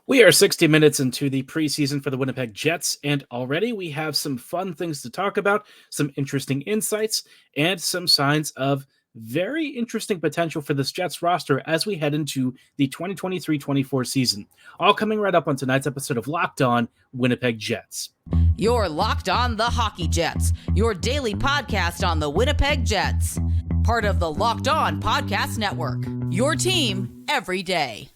We are 60 minutes into the preseason for the Winnipeg Jets, and already we have some fun things to talk about, some interesting insights, and some signs of very interesting potential for this Jets roster as we head into the 2023-24 season. All coming right up on tonight's episode of Locked On Winnipeg Jets. You're Locked On the Hockey Jets, your daily podcast on the Winnipeg Jets. Part of the Locked On Podcast Network, your team every day.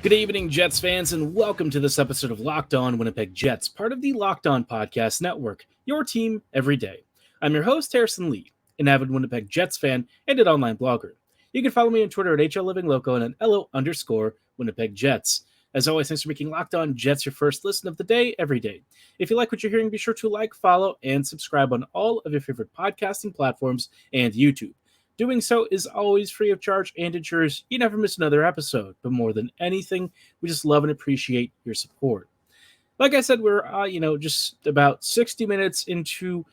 Good evening, Jets fans, and welcome to this episode of Locked On Winnipeg Jets, part of the Locked On Podcast Network, your team every day. I'm your host, Harrison Lee, an avid Winnipeg Jets fan and an online blogger. You can follow me on Twitter at HLLivingLoco and at LO_Winnipeg Jets. As always, thanks for making Locked On Jets your first listen of the day every day. If you like what you're hearing, be sure to like, follow, and subscribe on all of your favorite podcasting platforms and YouTube. Doing so is always free of charge and ensures you never miss another episode. But more than anything, we just love and appreciate your support. Like I said, we're just about 60 minutes into,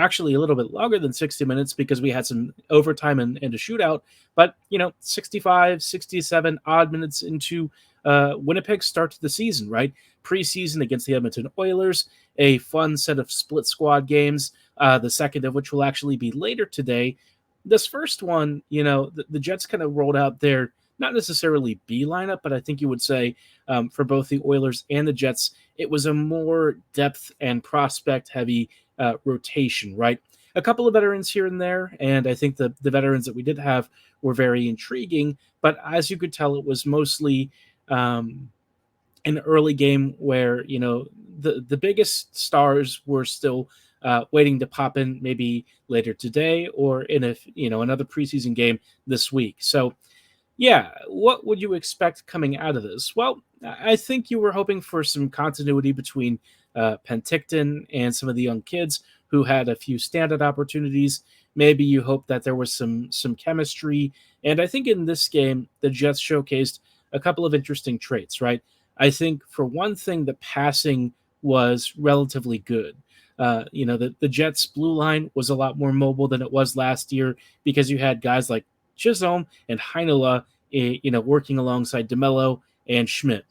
actually a little bit longer than 60 minutes because we had some overtime and a shootout. But 65, 67 odd minutes into Winnipeg's start to the season, right? Preseason against the Edmonton Oilers, a fun set of split squad games. The second of which will actually be later today. This first one, the Jets kind of rolled out their, not necessarily B lineup, but I think you would say for both the Oilers and the Jets, it was a more depth and prospect-heavy rotation, right? A couple of veterans here and there, and I think the veterans that we did have were very intriguing, but as you could tell, it was mostly an early game where, the biggest stars were still waiting to pop in maybe later today or in another preseason game this week. So, yeah, what would you expect coming out of this? Well, I think you were hoping for some continuity between Penticton and some of the young kids who had a few standout opportunities. Maybe you hope that there was some chemistry. And I think in this game, the Jets showcased a couple of interesting traits, right? I think for one thing, the passing was relatively good. The Jets' blue line was a lot more mobile than it was last year because you had guys like Chisholm and Heinola, working alongside DeMello and Schmidt.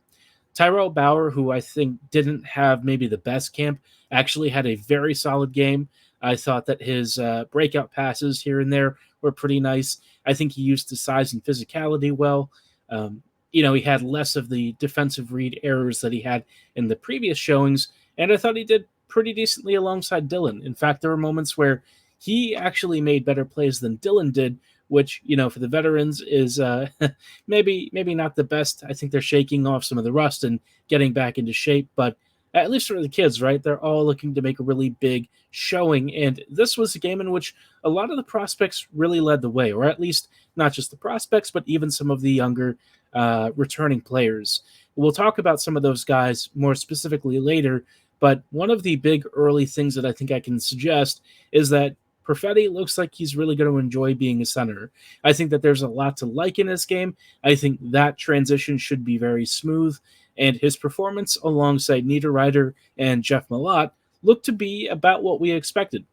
Tyrell Bauer, who I think didn't have maybe the best camp, actually had a very solid game. I thought that his breakout passes here and there were pretty nice. I think he used his size and physicality well. He had less of the defensive read errors that he had in the previous showings, and I thought he did pretty decently alongside Dylan. In fact, there were moments where he actually made better plays than Dylan did, which, for the veterans is maybe not the best. I think they're shaking off some of the rust and getting back into shape, but at least for the kids, right? They're all looking to make a really big showing, and this was a game in which a lot of the prospects really led the way, or at least not just the prospects, but even some of the younger returning players. We'll talk about some of those guys more specifically later, but one of the big early things that I think I can suggest is that Perfetti looks like he's really going to enjoy being a center. I think that there's a lot to like in this game. I think that transition should be very smooth, and his performance alongside Niederreiter and Jeff Malott looked to be about what we expected.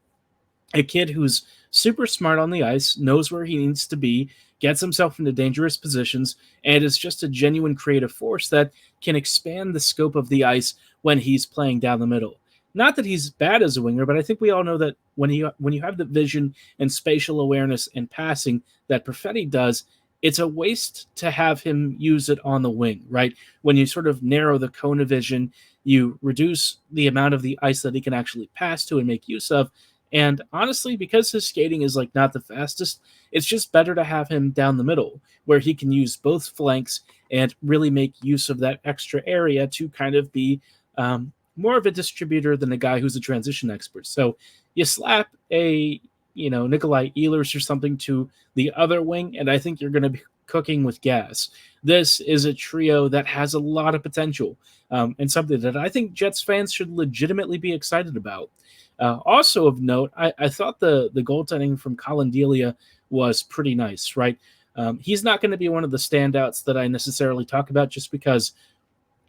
A kid who's super smart on the ice, knows where he needs to be, gets himself into dangerous positions, and is just a genuine creative force that can expand the scope of the ice when he's playing down the middle. Not that he's bad as a winger, but I think we all know that when you have the vision and spatial awareness and passing that Perfetti does, it's a waste to have him use it on the wing, right? When you sort of narrow the cone of vision, you reduce the amount of the ice that he can actually pass to and make use of. And honestly, because his skating is not the fastest, it's just better to have him down the middle where he can use both flanks and really make use of that extra area to kind of be more of a distributor than a guy who's a transition expert. So you slap a, Nikolai Ehlers or something to the other wing, and I think you're going to be cooking with gas. This is a trio that has a lot of potential and something that I think Jets fans should legitimately be excited about. Also of note, I thought the goaltending from Colin Delia was pretty nice, right? He's not going to be one of the standouts that I necessarily talk about just because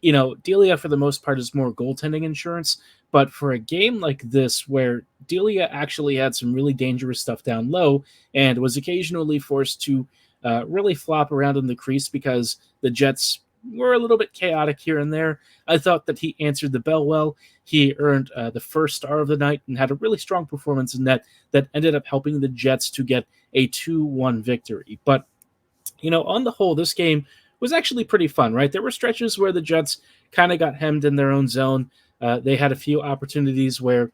Delia for the most part is more goaltending insurance, but for a game like this where Delia actually had some really dangerous stuff down low and was occasionally forced to really flop around in the crease because the Jets were a little bit chaotic here and there, I thought that he answered the bell well. He earned the first star of the night and had a really strong performance in net that ended up helping the Jets to get a 2-1 victory. But on the whole, this game was actually pretty fun, right? There were stretches where the Jets kind of got hemmed in their own zone. They had a few opportunities where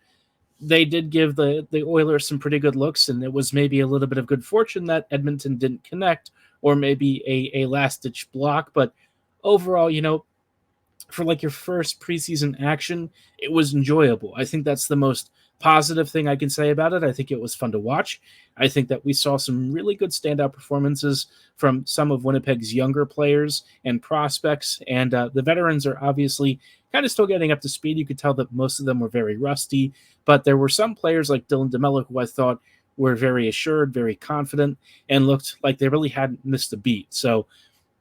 they did give the Oilers some pretty good looks, and it was maybe a little bit of good fortune that Edmonton didn't connect, or maybe a last-ditch block. But overall, for like your first preseason action, it was enjoyable. I think that's the most positive thing I can say about it. I think it was fun to watch. I think that we saw some really good standout performances from some of Winnipeg's younger players and prospects, and the veterans are obviously kind of still getting up to speed. You could tell that most of them were very rusty, but there were some players like Dylan DeMello who I thought were very assured, very confident, and looked like they really hadn't missed a beat. So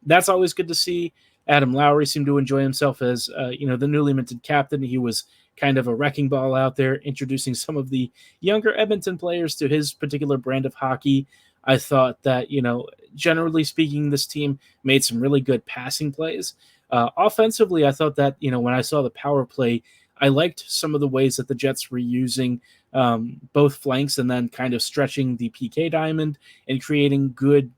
that's always good to see. Adam Lowry seemed to enjoy himself as, the newly minted captain. He was kind of a wrecking ball out there, introducing some of the younger Edmonton players to his particular brand of hockey. I thought that, generally speaking, this team made some really good passing plays. Offensively, I thought that, when I saw the power play, I liked some of the ways that the Jets were using both flanks and then kind of stretching the PK diamond and creating good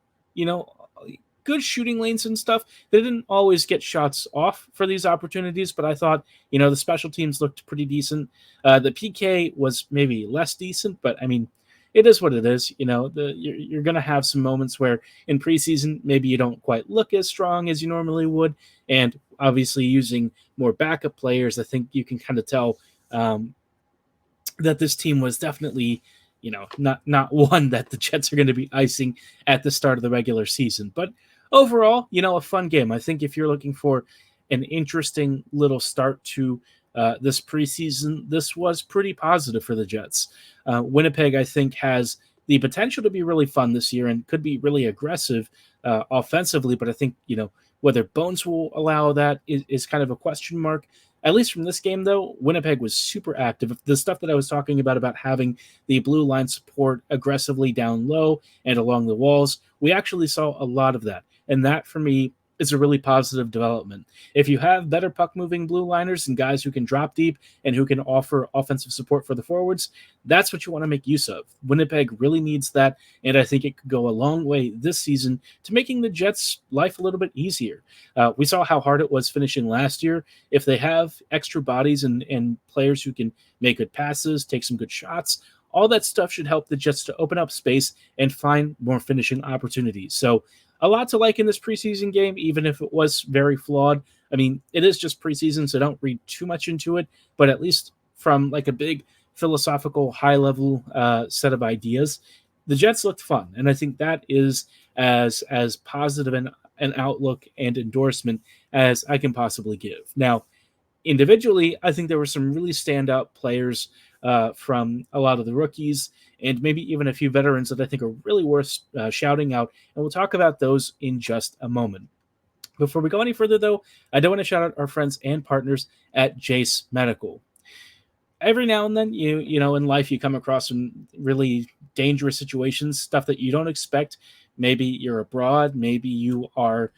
shooting lanes and stuff. They didn't always get shots off for these opportunities, but I thought, the special teams looked pretty decent. The PK was maybe less decent, but I mean, it is what it is. You're going to have some moments where in preseason, maybe you don't quite look as strong as you normally would. And obviously using more backup players, I think you can kind of tell that this team was definitely, not one that the Jets are going to be icing at the start of the regular season. But overall, a fun game. I think if you're looking for an interesting little start to this preseason, this was pretty positive for the Jets. Winnipeg, I think, has the potential to be really fun this year and could be really aggressive offensively, but I think, whether Bones will allow that is kind of a question mark. At least from this game, though, Winnipeg was super active. The stuff that I was talking about having the blue line support aggressively down low and along the walls, we actually saw a lot of that. And that, for me, is a really positive development. If you have better puck-moving blue liners and guys who can drop deep and who can offer offensive support for the forwards, that's what you want to make use of. Winnipeg really needs that, and I think it could go a long way this season to making the Jets' life a little bit easier. We saw how hard it was finishing last year. If they have extra bodies and players who can make good passes, take some good shots, all that stuff should help the Jets to open up space and find more finishing opportunities. So a lot to like in this preseason game, even if it was very flawed. I mean, it is just preseason, so don't read too much into it, but at least from like a big philosophical high-level set of ideas, the Jets looked fun, and I think that is as positive an outlook and endorsement as I can possibly give. Now, individually, I think there were some really standout players from a lot of the rookies and maybe even a few veterans that I think are really worth shouting out. And we'll talk about those in just a moment. Before we go any further, though, I do want to shout out our friends and partners at Jase Medical. Every now and then, in life, you come across some really dangerous situations, stuff that you don't expect. Maybe you're abroad, maybe you are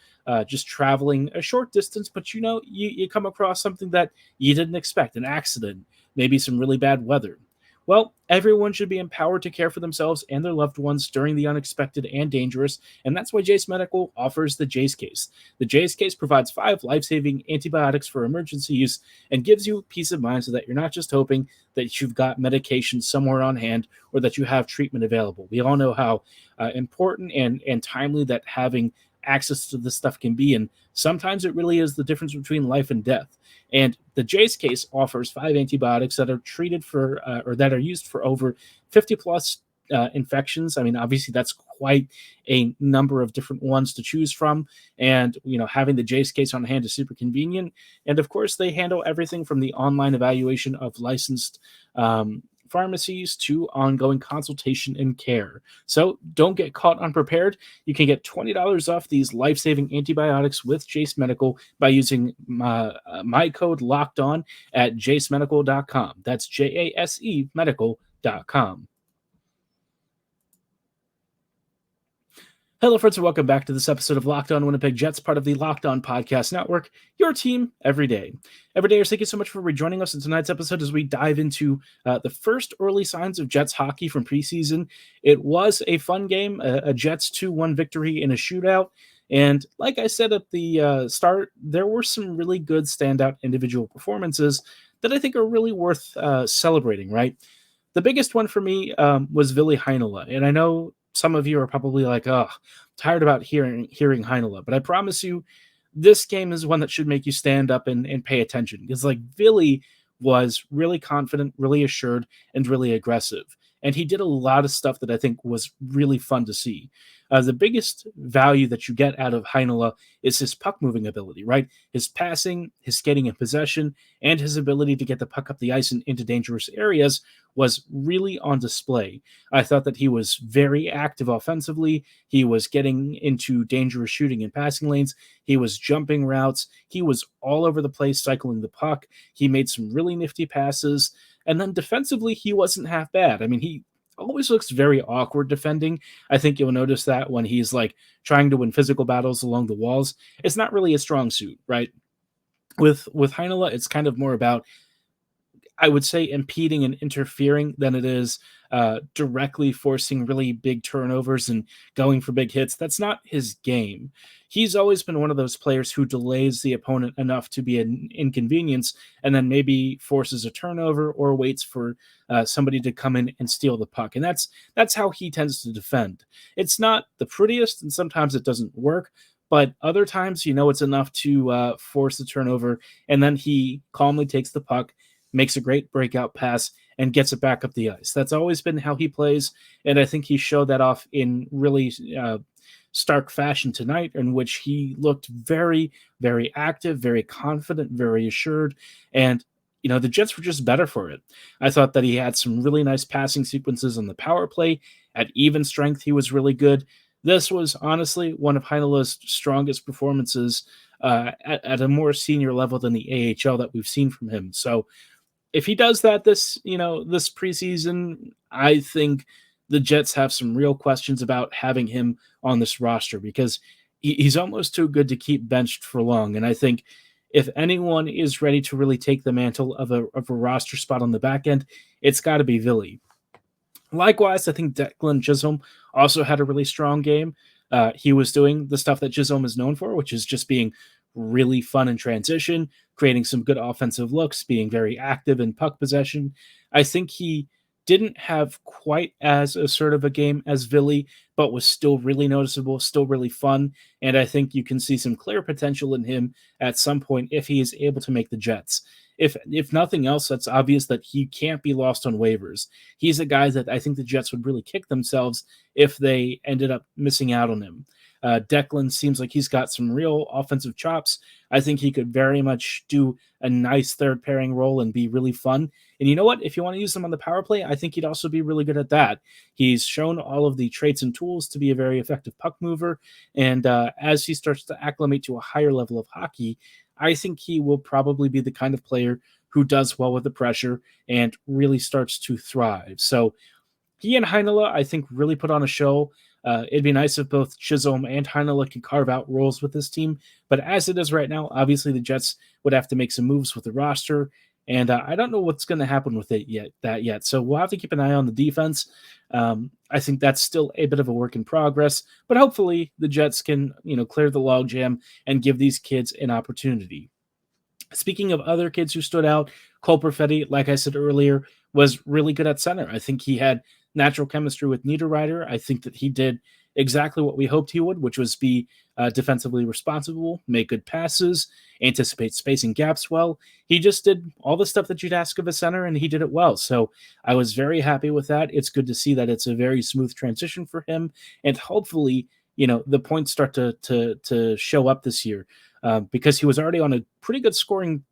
just traveling a short distance, but you come across something that you didn't expect, an accident, maybe some really bad weather. Well, everyone should be empowered to care for themselves and their loved ones during the unexpected and dangerous, and that's why Jase Medical offers the Jase Case. The Jase Case provides 5 life-saving antibiotics for emergency use and gives you peace of mind so that you're not just hoping that you've got medication somewhere on hand or that you have treatment available. We all know how important and timely that having access to this stuff can be, and sometimes it really is the difference between life and death. And the Jase Case offers 5 antibiotics that are treated for or that are used for over 50 plus infections. I mean, obviously that's quite a number of different ones to choose from, and having the Jase Case on hand is super convenient. And of course, they handle everything from the online evaluation of licensed pharmacies to ongoing consultation and care. So don't get caught unprepared. You can get $20 off these life-saving antibiotics with Jase Medical by using my code LOCKEDON at jasemedical.com. That's JASE medical.com. Hello, friends, and welcome back to this episode of Locked On Winnipeg Jets, part of the Locked On Podcast Network, your team every day. Everydayers, thank you so much for rejoining us in tonight's episode as we dive into the first early signs of Jets hockey from preseason. It was a fun game, a Jets 2-1 victory in a shootout. And like I said at the start, there were some really good standout individual performances that I think are really worth celebrating, right? The biggest one for me was Ville Heinola. And I know some of you are probably like, oh, tired about hearing Heinola. But I promise you, this game is one that should make you stand up and pay attention. Because Ville was really confident, really assured, and really aggressive. And he did a lot of stuff that I think was really fun to see. The biggest value that you get out of Heinola is his puck-moving ability, right? His passing, his skating in possession, and his ability to get the puck up the ice and into dangerous areas was really on display. I thought that he was very active offensively. He was getting into dangerous shooting and passing lanes. He was jumping routes. He was all over the place cycling the puck. He made some really nifty passes. And then defensively, he wasn't half bad. I mean, he always looks very awkward defending. I think you'll notice that when he's trying to win physical battles along the walls. It's not really a strong suit, right? With Heinola, it's kind of more about, I would say, impeding and interfering than it is directly forcing really big turnovers and going for big hits. That's not his game. He's always been one of those players who delays the opponent enough to be an inconvenience and then maybe forces a turnover or waits for somebody to come in and steal the puck. And that's how he tends to defend. It's not the prettiest, and sometimes it doesn't work, but other times, it's enough to force the turnover, and then he calmly takes the puck, makes a great breakout pass, and gets it back up the ice. That's always been how he plays, and I think he showed that off in really stark fashion tonight, in which he looked very, very active, very confident, very assured, and the Jets were just better for it. I thought that he had some really nice passing sequences on the power play. At even strength, he was really good. This was honestly one of Heinola's strongest performances at a more senior level than the AHL that we've seen from him. So if he does that this preseason, I think the Jets have some real questions about having him on this roster, because he's almost too good to keep benched for long. And I think if anyone is ready to really take the mantle of a roster spot on the back end, it's got to be Ville. Likewise, I think Declan Chisholm also had a really strong game. He was doing the stuff that Chisholm is known for, which is just being really fun in transition, creating some good offensive looks, being very active in puck possession. I think he didn't have quite as assertive a game as Ville, but was still really noticeable, still really fun, and I think you can see some clear potential in him at some point if he is able to make the Jets. If nothing else, that's obvious that he can't be lost on waivers. He's a guy that I think the Jets would really kick themselves if they ended up missing out on him. Declan seems like he's got some real offensive chops. I think he could very much do a nice third pairing role and be really fun. And you know what? If you want to use him on the power play, I think he'd also be really good at that. He's shown all of the traits and tools to be a very effective puck mover. And as he starts to acclimate to a higher level of hockey, I think he will probably be the kind of player who does well with the pressure and really starts to thrive. So he and Heinola, I think, really put on a show. It'd be nice if both Chisholm and Heinola could carve out roles with this team. But as it is right now, obviously the Jets would have to make some moves with the roster. And I don't know what's going to happen with it yet. So we'll have to keep an eye on the defense. I think that's still a bit of a work in progress. But hopefully the Jets can, clear the logjam and give these kids an opportunity. Speaking of other kids who stood out, Cole Perfetti, like I said earlier, was really good at center. I think he had natural chemistry with Niederreiter. I think that he did exactly what we hoped he would, which was be defensively responsible, make good passes, anticipate spacing gaps well. He just did all the stuff that you'd ask of a center, and he did it well. So I was very happy with that. It's good to see that it's a very smooth transition for him, and hopefully, the points start to show up this year, because he was already on a pretty good scoring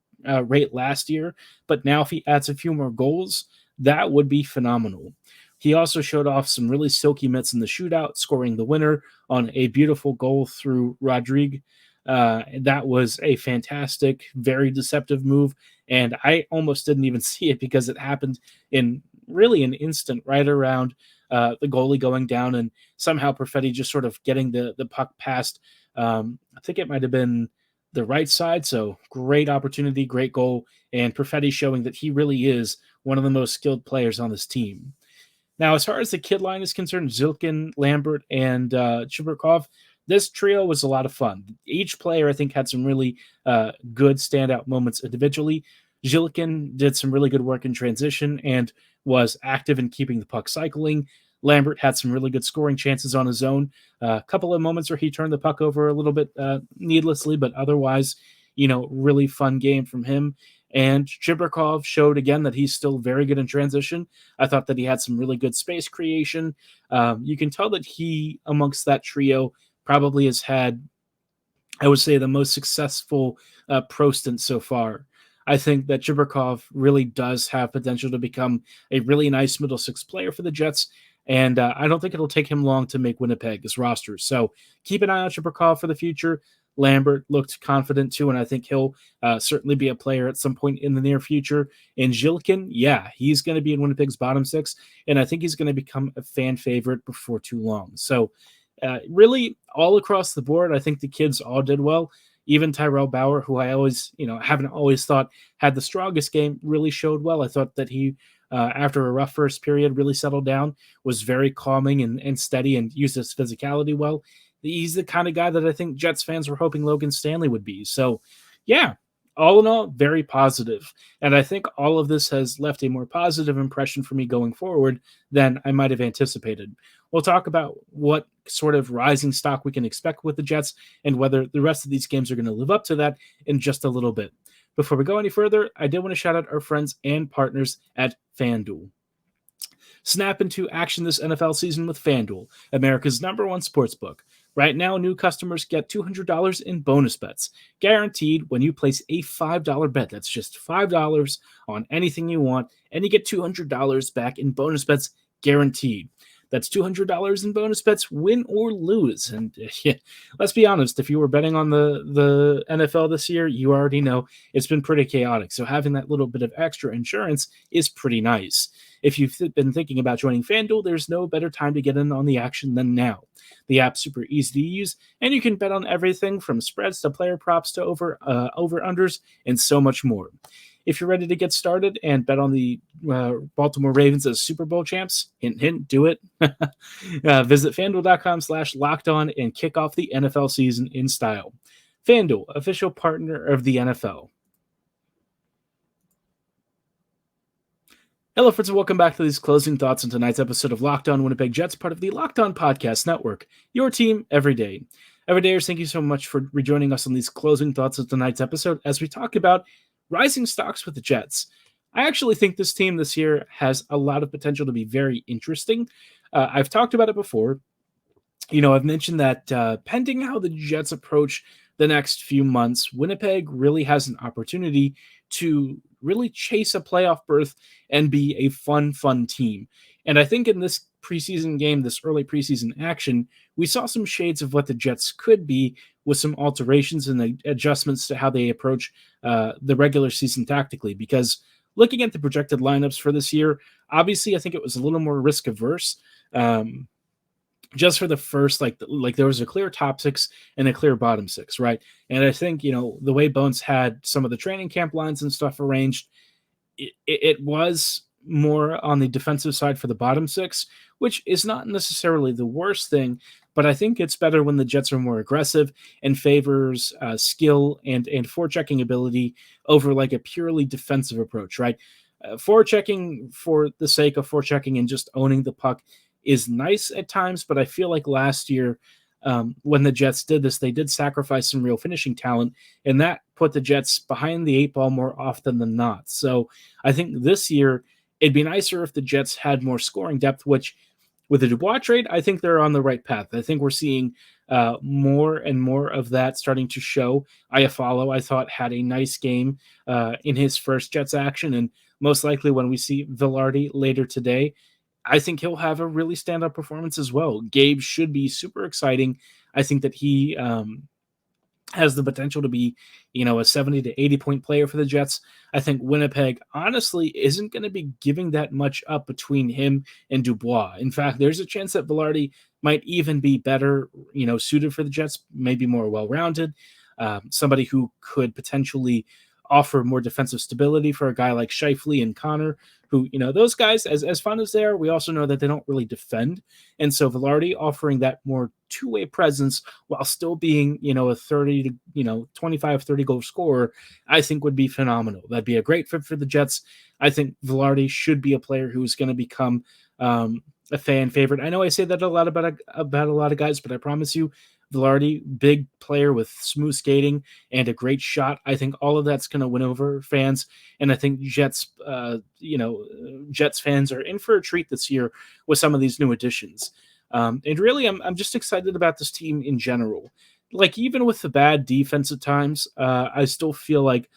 rate last year. But now if he adds a few more goals, that would be phenomenal. He also showed off some really silky mitts in the shootout, scoring the winner on a beautiful goal through Rodrigue. That was a fantastic, very deceptive move, and I almost didn't even see it because it happened in really an instant right around the goalie going down, and somehow Perfetti just sort of getting the puck past, I think it might have been the right side, so great opportunity, great goal, and Perfetti showing that he really is one of the most skilled players on this team. Now, as far as the kid line is concerned, Zilkin, Lambert, and Chibrikov, this trio was a lot of fun. Each player, I think, had some really good standout moments individually. Zilkin did some really good work in transition and was active in keeping the puck cycling. Lambert had some really good scoring chances on his own. A couple of moments where he turned the puck over a little bit needlessly, but otherwise, really fun game from him. And Chibrikov showed again that he's still very good in transition. I thought that he had some really good space creation. You can tell that he, amongst that trio, probably has had, I would say, the most successful pro stint so far. I think that Chibrikov really does have potential to become a really nice middle six player for the Jets, and I don't think it'll take him long to make Winnipeg's roster. So keep an eye on Chibrikov for the future. Lambert looked confident too, and I think he'll certainly be a player at some point in the near future. And Zilkin, yeah, he's going to be in Winnipeg's bottom six, and I think he's going to become a fan favorite before too long. So really, all across the board, I think the kids all did well. Even Tyrell Bauer, who I always, haven't always thought had the strongest game, really showed well. I thought that he, after a rough first period, really settled down, was very calming and steady, and used his physicality well. He's the kind of guy that I think Jets fans were hoping Logan Stanley would be. So, yeah, all in all, very positive. And I think all of this has left a more positive impression for me going forward than I might have anticipated. We'll talk about what sort of rising stock we can expect with the Jets and whether the rest of these games are going to live up to that in just a little bit. Before we go any further, I did want to shout out our friends and partners at FanDuel. Snap into action this NFL season with FanDuel, America's #1 sportsbook. Right now, new customers get $200 in bonus bets, guaranteed when you place a $5 bet. That's just $5 on anything you want, and you get $200 back in bonus bets, guaranteed. That's $200 in bonus bets, win or lose. And let's be honest, if you were betting on the NFL this year, you already know it's been pretty chaotic. So having that little bit of extra insurance is pretty nice. If you've been thinking about joining FanDuel, there's no better time to get in on the action than now. The app's super easy to use, and you can bet on everything from spreads to player props to over-unders and so much more. If you're ready to get started and bet on the Baltimore Ravens as Super Bowl champs, hint, hint, do it. Visit FanDuel.com/lockedon and kick off the NFL season in style. FanDuel, official partner of the NFL. Hello, friends, and welcome back to these closing thoughts on tonight's episode of Locked On Winnipeg Jets, part of the Locked On Podcast Network, your team every day. Everydayers, thank you so much for rejoining us on these closing thoughts of tonight's episode as we talk about rising stocks with the Jets. I actually think this team this year has a lot of potential to be very interesting. I've talked about it before. I've mentioned that pending how the Jets approach the next few months, Winnipeg really has an opportunity to really chase a playoff berth and be a fun team. And I think in this preseason game, this early preseason action, we saw some shades of what the Jets could be with some alterations and adjustments to how they approach the regular season tactically. Because looking at the projected lineups for this year, obviously I think it was a little more risk averse. Just for the first, like there was a clear top six and a clear bottom six, right? And I think, the way Bones had some of the training camp lines and stuff arranged, it was more on the defensive side for the bottom six, which is not necessarily the worst thing, but I think it's better when the Jets are more aggressive and favors skill and forechecking ability over like a purely defensive approach, right? Forechecking for the sake of forechecking and just owning the puck is nice at times, but I feel like last year when the Jets did this, they did sacrifice some real finishing talent, and that put the Jets behind the eight ball more often than not. So I think this year it'd be nicer if the Jets had more scoring depth, which with the Dubois trade, I think they're on the right path. I think we're seeing more and more of that starting to show. Iafallo, I thought, had a nice game in his first Jets action, and most likely when we see Vilardi later today, I think he'll have a really stand-up performance as well. Gabe should be super exciting. I think that he has the potential to be, a 70 to 80 point player for the Jets. I think Winnipeg honestly isn't going to be giving that much up between him and Dubois. In fact, there's a chance that Vilardi might even be better, suited for the Jets, maybe more well-rounded, somebody who could potentially offer more defensive stability for a guy like Scheifele and Connor, who, those guys, as fun as they are, we also know that they don't really defend. And so Vilardi offering that more two-way presence while still being, a 30 to, 25, 30 goal scorer, I think would be phenomenal. That'd be a great fit for the Jets. I think Vilardi should be a player who's going to become a fan favorite. I know I say that a lot about a lot of guys, but I promise you, Vilardi, big player with smooth skating and a great shot. I think all of that's going to win over fans, and I think Jets fans are in for a treat this year with some of these new additions. And really, I'm just excited about this team in general. Like, even with the bad defense at times, I still feel like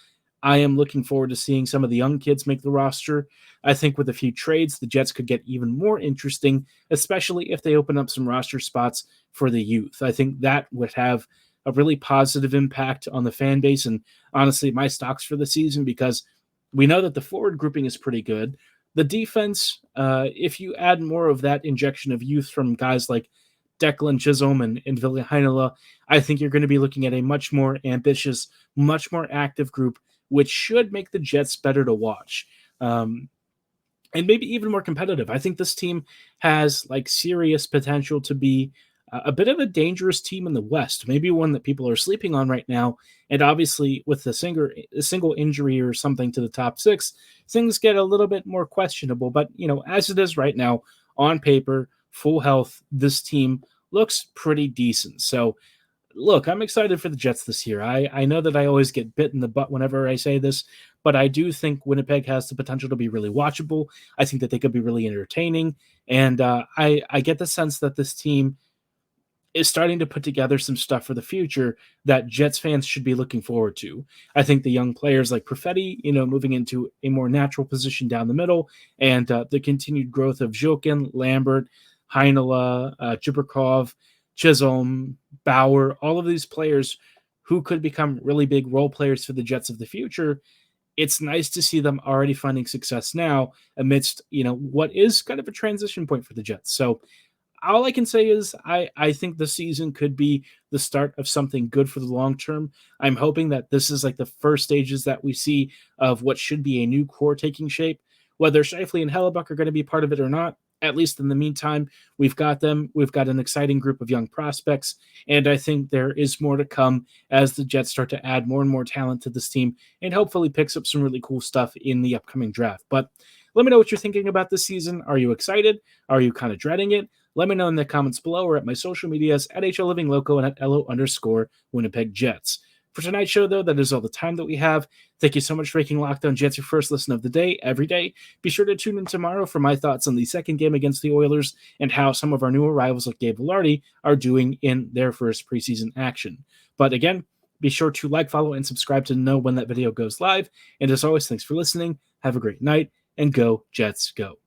I am looking forward to seeing some of the young kids make the roster. I think with a few trades, the Jets could get even more interesting, especially if they open up some roster spots for the youth. I think that would have a really positive impact on the fan base and honestly my stocks for the season, because we know that the forward grouping is pretty good. The defense, if you add more of that injection of youth from guys like Declan, Chisholm, and Ville Heinola, I think you're going to be looking at a much more ambitious, much more active group, which should make the Jets better to watch. And maybe even more competitive. I think this team has serious potential to be a bit of a dangerous team in the West, maybe one that people are sleeping on right now. And obviously with a single injury or something to the top six, things get a little bit more questionable. But, as it is right now, on paper, full health, this team looks pretty decent. So, look, I'm excited for the Jets this year. I know that I always get bit in the butt whenever I say this, but I do think Winnipeg has the potential to be really watchable. I think that they could be really entertaining. And I get the sense that this team is starting to put together some stuff for the future that Jets fans should be looking forward to. I think the young players like Perfetti, moving into a more natural position down the middle, and the continued growth of Jokin, Lambert, Heinola, Jibrikov, Chisholm, Bauer, all of these players who could become really big role players for the Jets of the future. It's nice to see them already finding success now amidst, what is kind of a transition point for the Jets. So all I can say is I think the season could be the start of something good for the long term. I'm hoping that this is the first stages that we see of what should be a new core taking shape. Whether Scheifele and Hellebuck are going to be part of it or not, at least in the meantime, we've got them. We've got an exciting group of young prospects, and I think there is more to come as the Jets start to add more and more talent to this team and hopefully picks up some really cool stuff in the upcoming draft. But let me know what you're thinking about this season. Are you excited? Are you kind of dreading it? Let me know in the comments below or at my social medias at HLLivingLoco and at LO_Winnipeg Jets. For tonight's show, though, that is all the time that we have. Thank you so much for making Locked On Jets your first listen of the day, every day. Be sure to tune in tomorrow for my thoughts on the second game against the Oilers and how some of our new arrivals like Gabe Vilardi are doing in their first preseason action. But again, be sure to like, follow, and subscribe to know when that video goes live. And as always, thanks for listening. Have a great night, and go Jets, go.